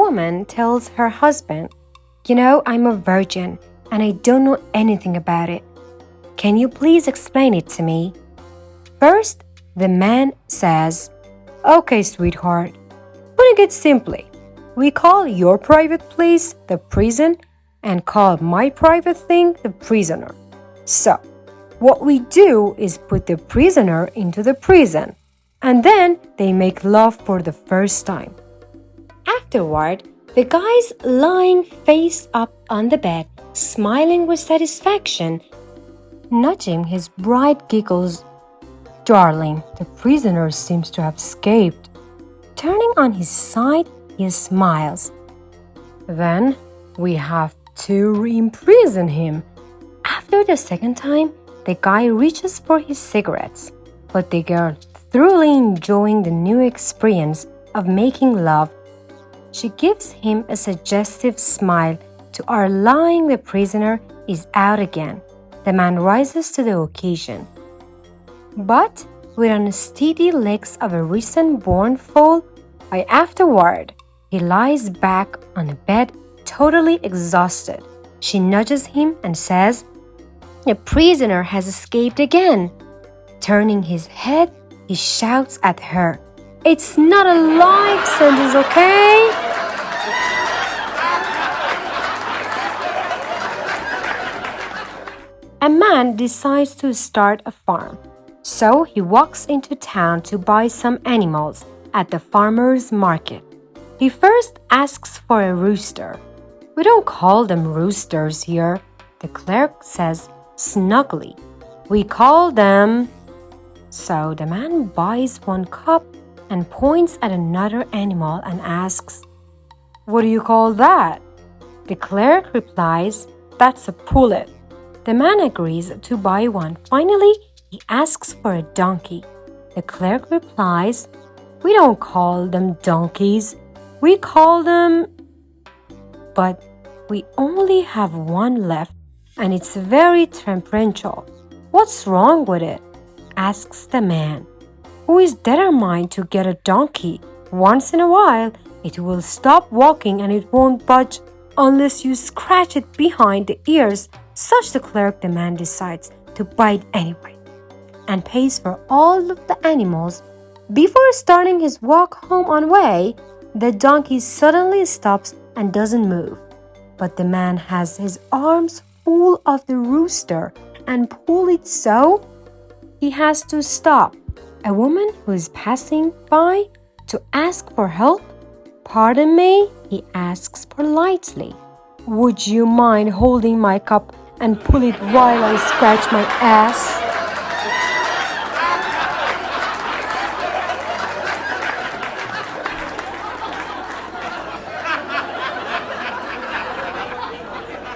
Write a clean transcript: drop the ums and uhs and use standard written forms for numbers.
woman tells her husband, "You know, I'm a virgin and I don't know anything about it. Can you please explain it to me?" First, the man says, "Okay, sweetheart. Putting it simply, we call your private place the prison and call my private thing the prisoner. So, what we do is put the prisoner into the prison, and then they make love for the first time." Afterward, the guy's lying face up on the bed, smiling with satisfaction, nudging his bride giggles. "Darling, the prisoner seems to have escaped." Turning on his side, he smiles. "Then we have to re-imprison him." After the second time, the guy reaches for his cigarettes, but the girl, thoroughly enjoying the new experience of making love, she gives him a suggestive smile to our lying the prisoner is out again. The man rises to the occasion. But with unsteady legs of a recent born foal, by afterward, he lies back on a bed totally exhausted. She nudges him and says, "The prisoner has escaped again." Turning his head, he shouts at her, "It's not a life sentence, okay?" A man decides to start a farm. So he walks into town to buy some animals at the farmer's market. He first asks for a rooster. "We don't call them roosters here," the clerk says snugly. "We call them..." So the man buys one cup and points at another animal and asks, "What do you call that?" The clerk replies, "That's a pullet." The man agrees to buy one. Finally, he asks for a donkey. The clerk replies, "We don't call them donkeys. We call them..." "But we only have one left, and it's very temperamental. What's wrong with it?" asks the man, who is determined to get a donkey. Once in a while, it will stop walking and it won't budge unless you scratch it behind the ears. Such the clerk, the man decides to buy it anyway and pays for all of the animals. Before starting his walk home on way, the donkey suddenly stops and doesn't move. But the man has his arms full of the rooster and pull it so he has to stop. A woman who is passing by to ask for help. "Pardon me," he asks politely. "Would you mind holding my cup and pull it while I scratch my ass?"